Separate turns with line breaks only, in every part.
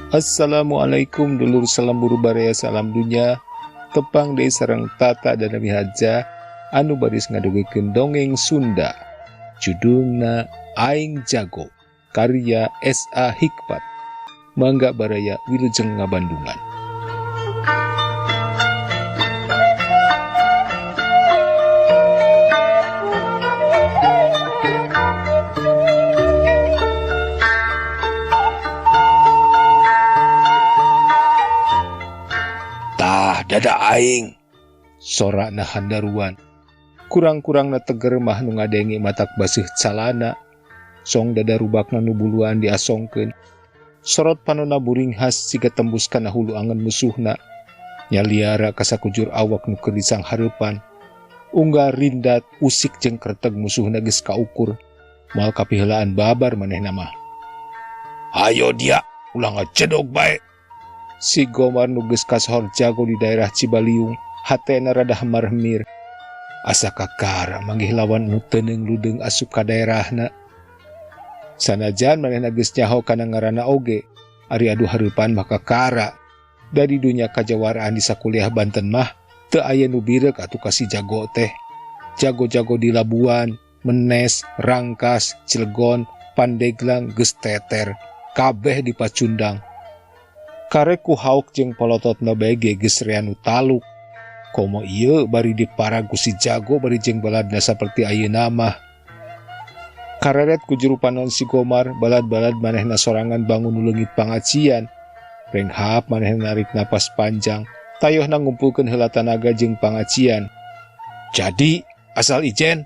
Assalamualaikum dulur salam buru barea salam dunya tepang deui sareng tata dan Nabi Haja anu baris ngadugekeun dongeng Sunda judulna Aing Jago karya S.A. Hikmat mangga baraya wilujeng ngabandungan.
Dada aing
Sorakna handaruan kurang-kurangna teger mah nu ngadengi matak baseuh calana song dada rubakna nu buluan diasongkeun sorot panonna buring has siga tembus kana hulu angen musuhna nyaliara ka sakujur awak nu keur disang hareupan unggah rindat usik jeung kreteg musuhna geus kaukur moal kapiheulaan babar manehna mah.
Hayo dia ulah ngacedog bae.
Si Gomar nu geus kasohor jago di daerah Cibaliung hatena rada hemar-hemir asa kakara manggih lawan nu teuneng ludeng asup ka daerahna. Sanajan manehna geus nyaho kana ngaranna oge ari adu hareupan mah kakara dari dunya kajawaraan di sakuliah Banten mah teu aya nu birek atuh ka si jago teh. Jago-jago di Labuan, Menes, Rangkas, Cilegon, Pandeglang geus teter kabeh di Pacundang. Karek ku hauk jeung polototna bae geus rea nu taluk. Komo ieu bari diparagu si jago bari jeung baladna saperti ayeuna mah. Kareret ku juru panon si Gomar balad-balad manehna sorangan bangun nu leungit pangacian. Renghap manehna narik napas panjang, tayohna ngumpulkeun heula tanaga jeung pangacian.
Jadi asal ijen,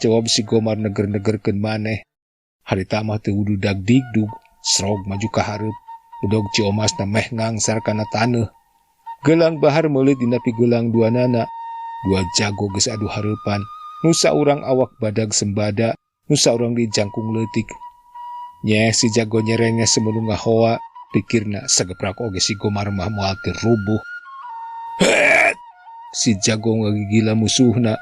jawab si Gomar neger-negerkeun maneh. Harita mah teu wudu dagdigdug, srog maju ka hareup. Udog ciomasna meh ngangsar kana taneuh. Gelang bahar meulit dina pigelang duanana. Dua jago geus adu hareupan. Nu saurang awak badag sembada, nu saurang di jangkung leutik. Nyeh si jago nyerengnya semenu ngahoa, pikirna sageprak oge si Gomar mah moal teu rubuh.
Het!
Si jago ngagigila musuhna.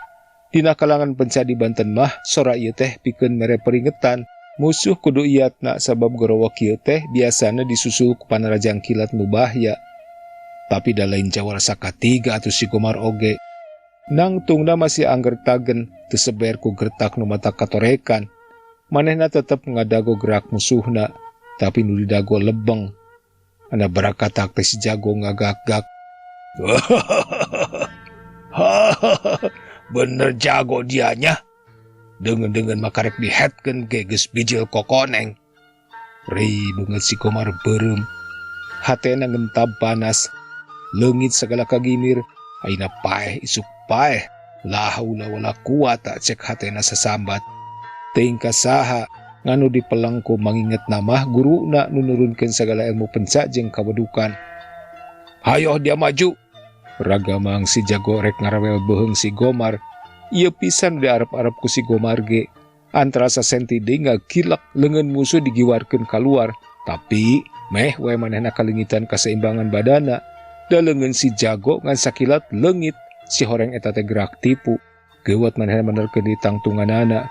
Dina kalangan pencadi Banten mah sora ieu teh pikeun mere peringetan. Musuh kudu iatna sabab gorowok ieu teh biasana disusul ku panarajang kilat nu bahya. Tapi da lain jawara sakatiga atuh si Gomar oge. Nangtungna masih angger tagen teu seber ku gertak nu mata katorekan. Manehna tetep ngadago gerak musuhna, tapi nu didago lebeng. Ana barakatak teh si jago ngagak-gak.
Bener jago dianya. Dengan makarek dihetkeun ge geus bijil kokoneng.
Rei beungeut si Gomar beureum. Hatena ngentab panas. Leungit sagala kagimir. Aina paeh isuk paeh. La haula wala quwata cek hatena sasambat. Teuing ka saha nganu dipelengku manginget namah guruna nu nurunkeun sagala ilmu penca jeung kawedukan.
Hayo dia maju.
Ragamang si jago rek ngarawel beuheung si Gomar. Ieu pisan diarep-arep ku si Gomar ge. Antara sasenti deui ngagilak leungeun musuh digiwarkeun kaluar, tapi meh we manehna kalingitan kaseimbangan badana. Da leungeun si jago ngan sakilat leungit, si horeng eta teh gerak tipu. Geuwat manehna menerkeun di tangtunganana.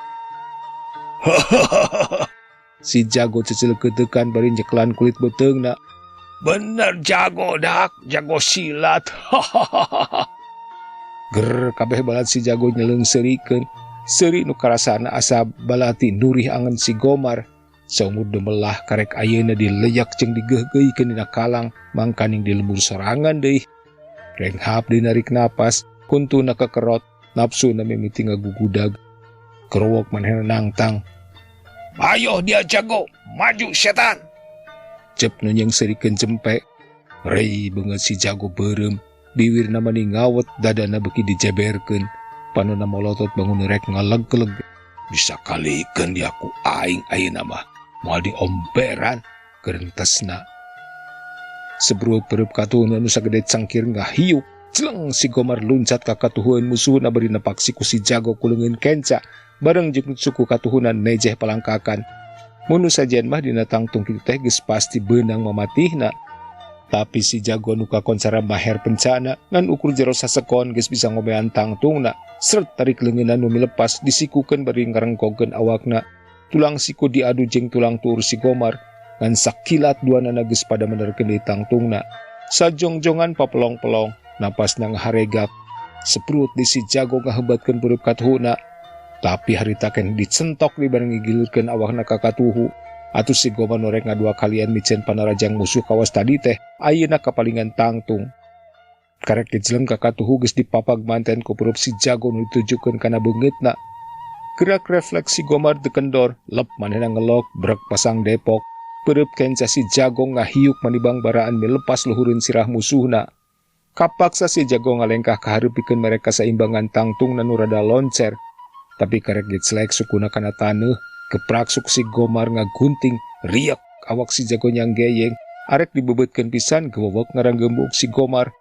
Si jago cecil keuteukan bari nyeklan kulit beuteungna.
Bener jago dak, jago silat.
Ger kabeh balad si jago nyeleung seurikeun. Seuri nu karasana asa balati nurih angen si Gomar. Saumur demelah karek ayeuna dileyak jeung digeugeuikeun dina kalang mangkaning di lembur sorangan deui. Renghap dinarik napas, kuntuna kekerot, napsuna mimiti ngagugudag. Kerowok manehna nangtang.
Ayo dia jago, maju setan.
Cep nu nyengserikeun jempe. Rei beungeut si jago beureum. Biwirna mani ngawet dadana beuki dijeberkeun. Panonna molotot bangun rek ngaleg-leg. Bisa kalikeun dia ku aing ayeuna mah moal diomberan gerentesna. Sebrueup-breup katuhna nu sagede cangkir ngahiuk. Celeng si Gomar luncat ka katuhuan musuhna bari nepaksi ku si jago ku leungeun kenca bareng jeung suku katuhunan nejeh palangkakan. Mun sajian mah dina tangtung kitu teh geus pasti beunang mamatihna. Tapi si jago nu kakonsara maher pencana ngan ukur jero sasekon geus bisa ngobean tangtungna. Seret tarik leungeunna nu milepas disikukeun bari ngarengkokeun awakna. Tulang siku diadu jeung tulang tuur si Gomar. ngan sakilat dua geus pada menerkeun di tangtungna. Sajongjongan papelong-pelong napas nang haregap. Seprut di si jago ngahebatkeun beureub ka tuhuna. Tapi harita ken dicentok dibarengi gilirkeun awakna ka katuhu. Atuh si Gomar norek ngadua kalian micen panarajang musuh kawas tadi teh ayeuna kapalingan tangtung. Karek dijleng ka katuhu geus dipapag manten ku beureub si jago nu ditujukeun kana beungeutna. Gerak refleksi Gomar teu kendor, lep manehna ngelok brek pasang depok. Beureub kenca si jago ngahiuk manibang baraan melepas luhureun sirah musuhna. Kapaksa si jago ngalengkah kaharepikeun mereka saimbangan tangtungna nu rada loncer. Tapi karek diclek sukuna kana taneuh, geprak suku si Gomar ngagunting, riak awak si jago nyang geyeng, arek dibebeutkeun pisan gewewek ngaranggembuk si Gomar.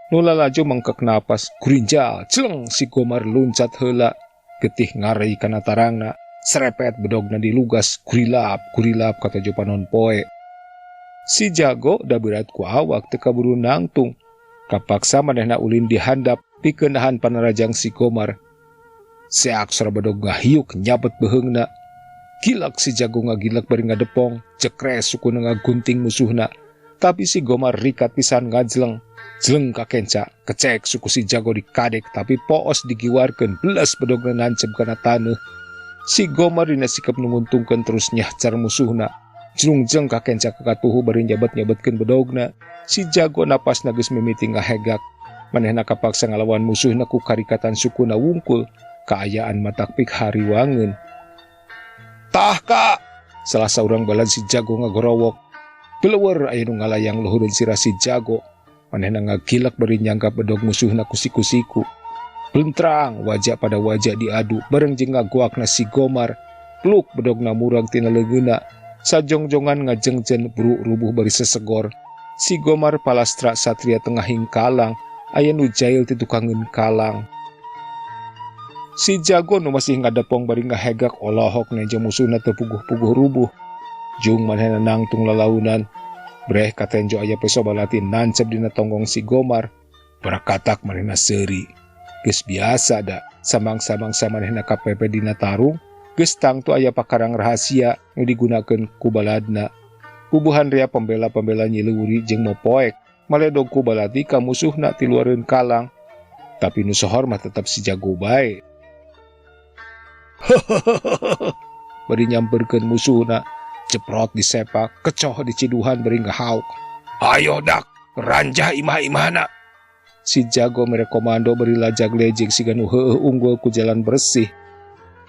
Nu lalaju mangkek napas, gurinjal, celeng si Gomar luncat heula, getih ngarei kana tarangna, serepet bedogna dilugas, kurilap kata jopanon poe. Si jago da berat ku awak teu kaburu nangtung, kapaksa manehna ulin dihandap pikeun nahan panarajang si Gomar. Seak sora bedog ngahiuk nyabet beheungna. Gilak si jago ngagilak bari ngadepong, cekres sukuna ngagunting musuhna. Tapi si Gomar rikat pisan ngajleng. Jleng kakenca, kecek suku si jago dikadek tapi poos digiwarkeun belas bedogna nancep kana taneuh. Si Gomar dina sikap nunguntungkeun terus nyahcar musuhna. Jlungjeng kakenca ka katuhu bari nyabat-nyabetkeun bedogna. Si jago napasna geus mimiti ngahegak. Manehna kapaksa ngalawan musuhna ku karikatan sukuna wungkul. Kaayaan matakpik hariwangeun. Tah kak, salah saurang balad si jago ngagorowok. Beleuwer aya nu ngalayang luhureun sirah si jago. Manehna ngagilak bari nyanggap bedog musuhna kusiku-siku. Bentrang wajah pada wajah diadu bareng jeung ngagoakna si Gomar. Pluk bedogna murag tina leungeunna. Sajongjongan ngajengjen buru rubuh bari sesegor. Si Gomar palastra satria tengahing kalang. Aya nu jail ti tukangeun kalang. Si jago nu masih ngadepong bari ngahegak olohok neja musuhna teu puguh-puguh rubuh. Jung manehna nangtung lalaunan. Breh katenjo aya peso balati nancep dina tonggong si Gomar. Barakatak manehna seuri. Geus biasa da, samang-samangsa manehna kapepe dina tarung, geus tangtu aya pakarang rahasia nu digunakeun ku baladna. Pubuhan rea pembela-pembela nyileuri jeung mopoek, maledog ku balati ka musuhna ti luareun kalang. Tapi nu sohor mah tetep si jago bae. Bari nyamperkeun musuhna, ceprot disepak, kecoh diciduhan bari ngahauk. Ayo dak, ranjah imah-imahna. Si jago mere komando bari lajag lejeng siga nu heueuh unggul ku jalan bersih.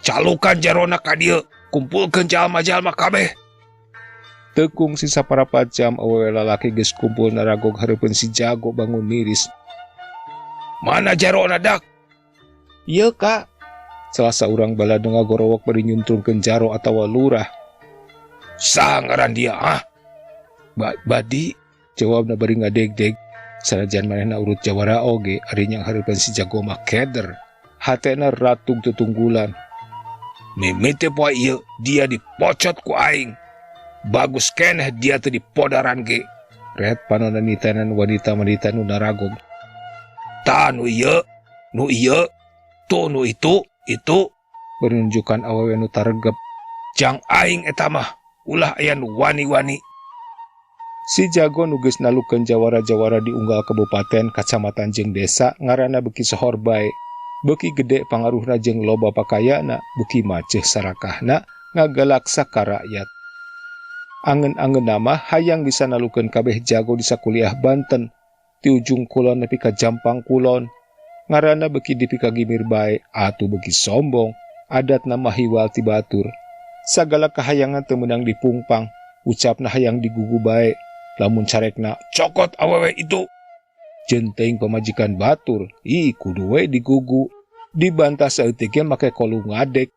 Calukan jarona ka dieu, kumpulkeun jalma-jalma kabeh. Tekung sisa parapat jam awewe lalaki geus kumpul naragog hareupeun si jago bangun miris. Mana jarona dak? Ieu kak. Salah saurang balad ngagorowok bari nyuntrungkeun jaro atawa lurah. Saha ngaran dia ah? Badi, jawabna bari ngadeg-deg. Sanajan manehna urut jawara oge, ari nyang hareupeun si jago mah keder. Hatena ratug tutunggulan. Mimiti poe ieu dia dipocot ku aing. Bagus keneh dia teu dipodaran ge. Ret panonna nitanan wanita-wanita nu naragog. Ta nu ieu, tuh nu itu menunjukkan awewe nu taregep. Jang aing eta mah ulah aya nu wani-wani. Si jago nu geus nalukeun jawara-jawara di unggal kabupaten, kacamatan jeung desa ngaranna beuki sohor bae. Beuki gede pangaruhna jeung loba pakayana, beuki maceh sarakahna ngagalaksa ka rakyat. Angen-angeunna mah hayang bisa nalukeun kabeh jago di sakuliah Banten, ti ujung kulon nepi ka Jampang Kulon. Ngaranna beuki dipi ka gimir bae, atuh beuki sombong, adatna mah hiwal ti batur. Sagala kahayangan teu meunang dipungpang, ucapna hayang digugu bae. Lamun carekna cokot awewe itu, jenteng pamajikan batur, kudu we digugu. Dibantah saeutik ge make kolu ngadek.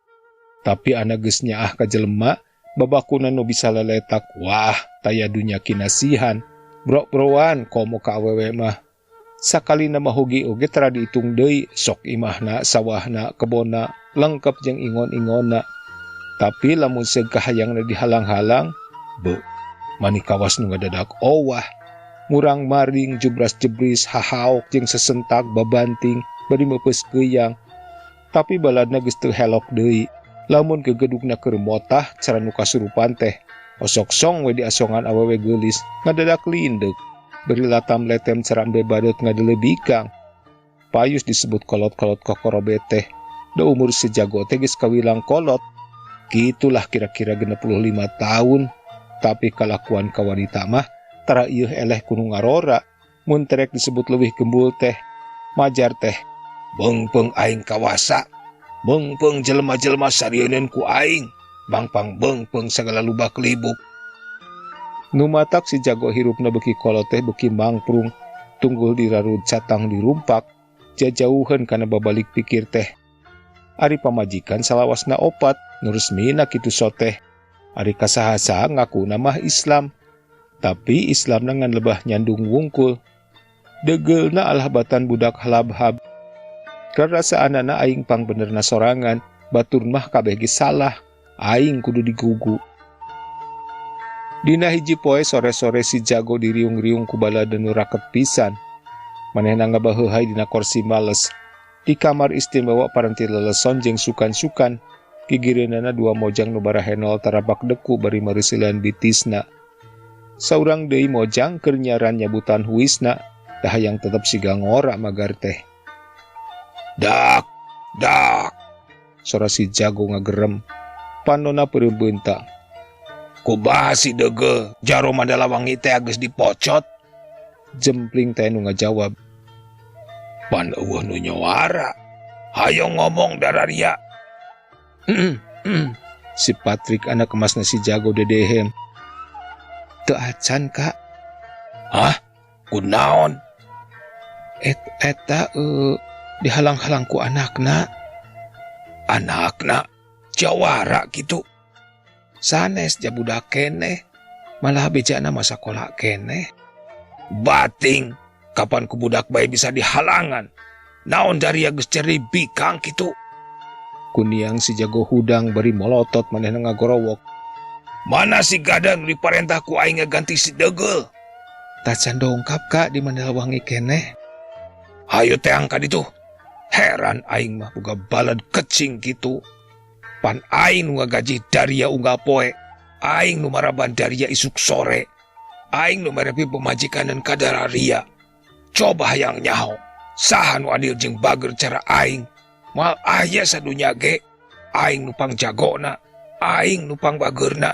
Tapi ana geus nyaah ka jelema, babakuna nu bisa leletak, wah taya dunya kinasihan. Bro-broan komo ka awewe mah. Sakalina mah hogi oge tara diitung deui, sok imahna, sawahna, kebonna, lengkep jeung ingon-ingonna. Tapi lamun seug kahayangna dihalang-halang, manikawas nu ngadadak owah. Murang maring jubras-jebris hahaok jeung sesentak babanting bari meupeus geuyang. Tapi baladna geus teu helok deui. Lamun gegedugna keur motah cara nu kasurupan teh, Osok song we di asongan awewe geulis ngadadak lindek. Beri latam letem cerambe badut ngadelebikang. Payus disebut kolot-kolot kokorobe teh. Da umur si Jago teh geus kawilang kolot. Gitulah kira-kira 65 tahun. Tapi kalakuan ka wanita mah tara ieuh eleh kudu ngarora. Mun terek disebut leuwih gembul teh majar teh. Beungpeung aing kawasa. Beungpeung jelema-jelema sarieun ku aing. Bangpang beungpeung sagala lubak libuk. Nu matak si Jago hirupna beuki kolot teh beuki mangprung. Tunggul dirarud catang dirumpak. Jajauheun kana babalik pikir teh. Ari pamajikan salawasna opat nu resmina kitu soteh. Ari kasahasa ngaku nama Islam. Tapi Islamna ngan lebah nyandung wungkul. Degeulna alhabatan budak halab-hab. Karasaanana aing pang benerna sorangan. Batur mah kabeh ge salah. Aing kudu digugu. Dina hiji poe sore-sore si Jago diriung-riung ku balada nu raket pisan. Manehna ngabaheuhai dina kursi males. Di kamar istimewa paranti leleson jeung sukan-sukan. Gigireunana 2 mojang nu barahenol tarabak deku bari marisilan bitisna. Saurang deui mojang keur nyaran nyabutan huisna. Dah hayang tetep siga ngora magar teh. Dak, dak. Sora si Jago ngagerem. Panonna peureumbeunta. Kubaha si dege, jaro Mandalawangi teh geus dipocot. Jempling teh nu ngajawab. Pan eueuh nu nyawara. Hayo ngomong dararia. Si Patrick anak emasna si Jago dedehem. Teu acan Kak. Hah? Kunaon? Eta dihalang-halang ku anakna. Anakna? Jawara gitu. Sanes ja budak keneh. Malah bejana masa sakola keneh. Bating. Kapan ku budak bae bisa dihalangan? Naon daria geus ceri bikang kitu. Kuniang si Jago hudang bari molotot manehna ngagorowok. Mana si Gadan diparentah ku aing ngaganti si Degel? Tacan dongkap Kak di Mandalawangi keneh. Hayu teh angka ditu. Heran aing mah boga balad kecing kitu. Pan aing nu ngagaji daria unggal poe. Aing nu maraban daria isuk sore. Aing nu merepi pemajikanan kadararia. Coba hayang nyaho. Saha nu adil jeung bager cara aing. Mal aya sadunya ge. Aing nupang jagona. Aing nupang bagerna.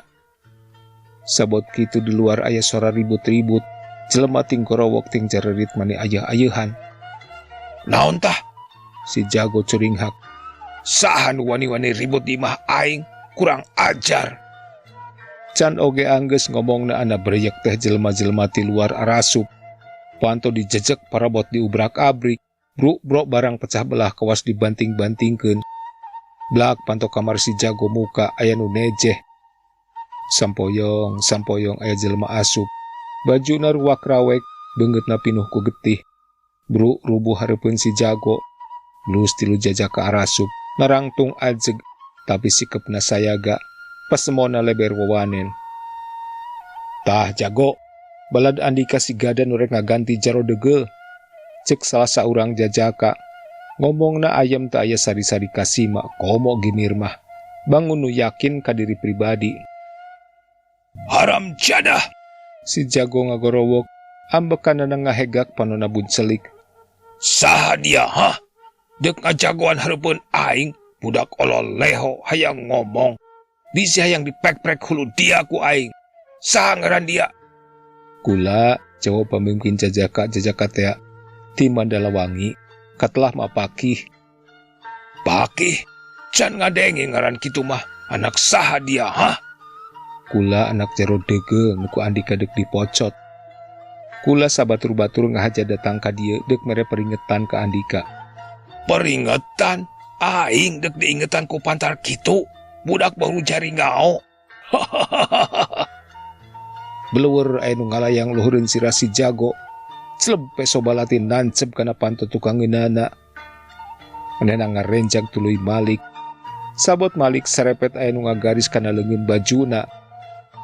Sabot kitu di luar aya suara ribut-ribut. Jelema ting korowok ting jarerit mani ayeuh-ayeuhan. Naon tah? Si Jago curinghak. Saha nu wani-wani ribut di imah aing. Kurang ajar. Can oge anggeus ngomongna ana breyek teh jelema-jelema ti luar arasup. Panto dijejek parabot diubrak-abrik. Bruk-brok barang pecah belah kawas dibanting-bantingkeun. Blak panto kamar si Jago muka aya nu nejeh. Sampoyong aya jelema asup. Bajuna ruwak rawek, beungeutna pinuh ku getih. Bruk rubuh hareupeun si Jago. Lus tilu jajak ka arasup, narangtung ajeg, tapi sikepna sayaga. Pasemona leber wawanen. Tah Jago, balad Andika si Gadan nu rek ngaganti jaro Degel. Cek salah saurang jajaka. Ngomongna ayam teu aya sari-sari kasima, komo ginir mah. Bangun nu yakin ka diri pribadi. Haram jadah. Si Jago ngagorowok, ambekanana ngahegak panonna buncelik. Saha dia, hah? Dek ngajagoan hareupeun aing, budak olol leho hayang ngomong. Bisi hayang dipek-prek hulu dia ku aing. Saha ngaran dia? Kula, jawab pemimpin jajaka teh. Ti Mandalawangi, katlah mapakih. Pakih? Can ngadengi ngaran kitu mah, anak saha dia, hah? Kula anak jaro Degel, nuku Andika dek dipocot. Kula sabatur-batur ngahaja datang ka dieu dek mere peringetan ka Andika. Peringetan? Aing dek diingetan ku pantar kitu, budak baru jari ngao. Beleur aya nu ngalayang luhureun sirah si Jago. Celep sobalatin nancep kana panto tukang ngeunana. Manehna ngarenjag tuluy Malik. Sabot Malik serepet aya nu ngagaris kana leungeun bajuna.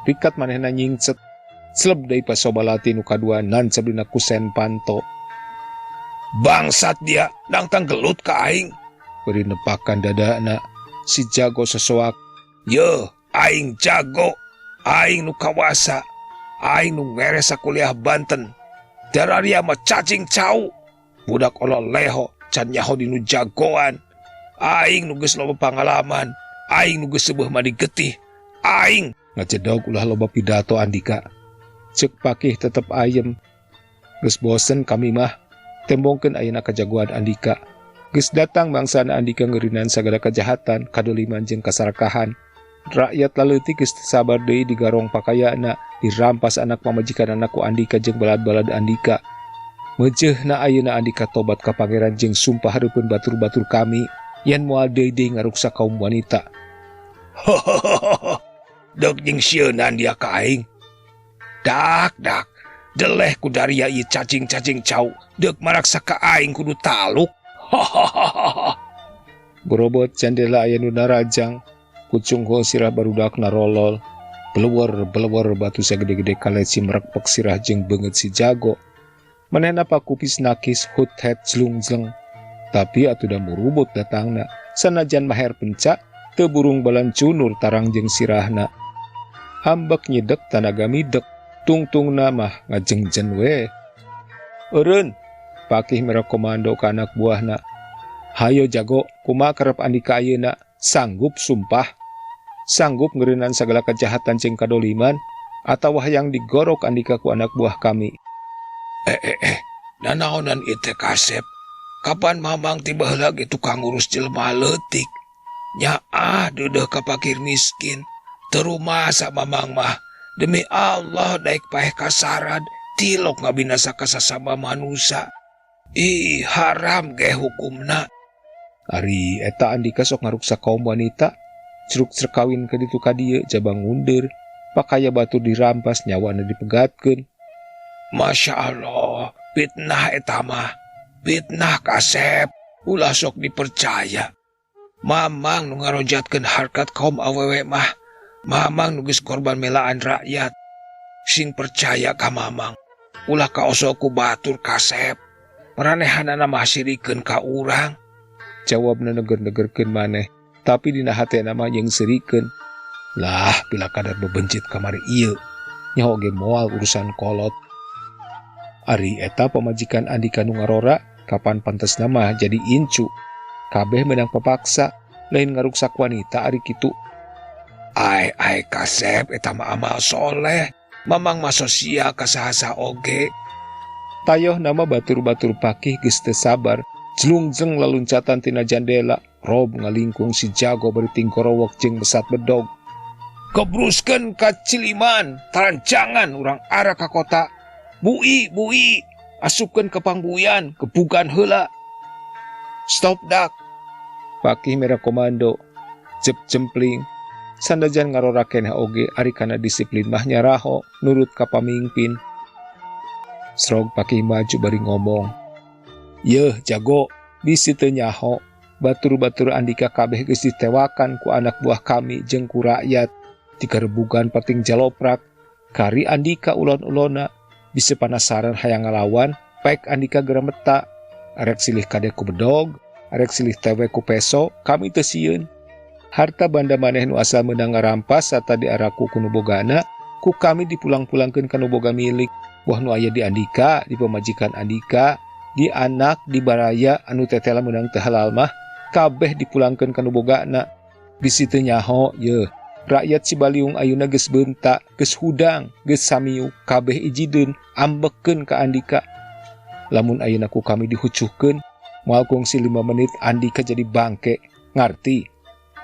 Rikat manehna nyingcet. Celep deui pasobalatin nu kadua nancep dina kusen panto. Bangsat dia, dangtang gelut ka aing. Beri nepakan dadana. Si Jago sesoak. Yeuh, aing Jago.
Aing nu kawasa, aing nu ngeres kuliah Banten. Dararia mah cacing cau. Budak olol leho, can nyaho dinu jagoan. Aing nu geus loba pangalaman, aing nu geus seueuh mandi getih. Aing
Ngacedog ulah loba pidato Andika. Cek Pakih tetep ayem. Geus bosen kami mah. Tembongkeun ayeuna kajagoan Andika. Geus datang mangsana Andika ngerinan sagala kejahatan, kadoliman jeung kasarakahan. Rakyat laleutik geus sabar deui digarong pakayana, dirampas anak pamajikanana ku Andika jeung balad-balad Andika. Meujeuhna ayeuna Andika tobat ka pangeran jeung sumpah hareupeun batur-batur kami yen moal deui ngaruksa kaum wanita.
Dek jeung sieunan dia ka aing. Dak, deleh ku daria ieu cacing-cacing cau, dek maraksa ka aing kudu taluk.
Berobot jandela aya nu narajang, pucung ho sirah barudak narolol, belewar batu sagede-gede kaleci merekpek sirah jeung beungeut si jago. Manehna pakupis nakis hut het jlung-jleng. Tapi atuh da murubut datangna, sanajan maher penca, teu burung balan cunur tarang jeung sirahna. Hambek nyedek tanaga midek, tungtungna mah ngajengjen we. Eureun, Pakih mere komando ka anak buahna. Hayo jago, kumaha karep Andika ayeuna? Sanggup sumpah? Sanggup ngeureunnan sagala kejahatan jeung kadoliman? Atawa hayang digorok Andika ku anak buah kami?
Nanaonan ieu teh Kasep? Kapan mamang tiba heula ge tukang ngurus jelema leutik? Nyaah deudeuh ka fakir miskin. Terumasa mamang mah. Demi Allah daek paeh kasarad, tilok ngabinasa ka sasama manusia. Ih, haram ge hukumna.
Ari eta Andika sok ngaruksa kaum wanita, ceruk cerkawin ke ditu ka dieu jabang ngundur, pakaya batu dirampas nyawana dipegatkeun.
Masya Allah, fitnah eta mah. Fitnah Kasep, ulah sok dipercaya. Mamang nu ngarojatkeun harkat kaum awewe mah, mamang nu geus korban melaan rakyat. Sing percaya ka mamang, ulah kaoso ku batur Kasep. Maranehanana mah sirikeun ka urang.
Jawabna neger-negerkeun maneh, tapi dina hatena mah jeung sirikeun. Lah, pila kadar bebencit kamari ieu. Nyaho ge moal urusan kolot. Ari eta pamajikan Andika nu ngarora, kapan pantesna mah jadi incu. Kabeh menang pepaksa, lain ngaruksak wanita ari kitu.
Ai Kasep eta mah amal soleh. Mamang mah sosial ka saha-saha oge.
Tayoh nama batur-batur Pakih geus teu sabar, jlungjeng laluncatan tina jandela, rob ngalingkung si jago bari tingkorowok jeung besat bedog.
Kebruskeun ka Ciliman, tarancangan urang arah ka kota. Bui, asupkeun ke pangbuyan, kebugan heula. Stop dak.
Pakih mere komando, jep jempling. Sandajan ngarora keneh oge ari kana disiplin mah nyaraho nurut ka pamingpin. Srog Pakih maju bari ngomong. Yeuh jago, bisi teu nyaho. Batur-batur Andika kabeh geus ditewakan ku anak buah kami jeung ku rakyat. Dikarebugan pating jaloprak. Kari Andika ulon-ulona. Bisa panasaran hayang ngalawan, paek Andika gerameta. Arek silih kade ku bedog, arek silih tewe ku peso, kami teu sieun. Harta banda maneh nu asal meunang ngarampas sata diaraku ku nu bogana, ku kami dipulang-pulangkeun ka nu boga milik. Wah nu aya di Andika, di pamajikan Andika, di anak, di baraya anu tetela meunang teu halal mah, kabeh dipulangkeun ka nu bogana. Bisi teu nyaho, yeuh. Rakyat Cibaliung ayeuna geus beunta, geus hudang, geus samiu, kabeh ijideun, ambekeun ka Andika. Lamun ayeuna ku kami dihucuhkeun, moal kungsi 5 menit Andika jadi bangke, ngarti.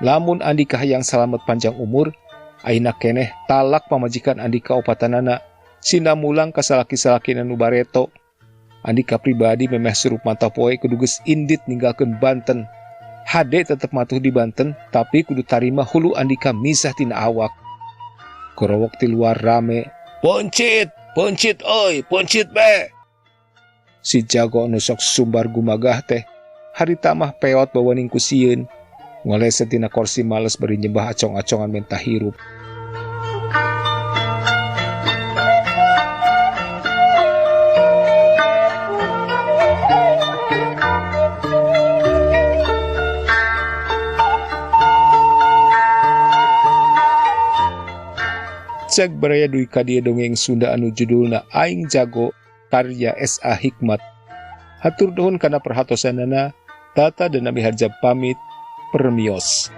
Lamun Andika hayang salamet panjang umur, ayeuna keneh talak pamajikan Andika opatanana, sina mulang ka salaki-salakina nu bareto. Andika pribadi memeh surup mata poe kudu geus indit ninggalkeun Banten. Hade tetep matuh di Banten, tapi kudu tarima hulu Andika misah tina awak. Korowok ti luar rame.
Poncit oi, poncit be.
Si jago anu sok sumbar gumagah teh, harita mah peot bawaning ku sieun. Ngoleset tina kursi males bari nyembah acong-acongan mentah hirup. Cek baraya duwi kadia dongeng Sunda anu judulna Aing Jago karya S.A. Hikmat. Hatur nuhun kana perhatosanana. Tata dan Nabi Harja pamit permios.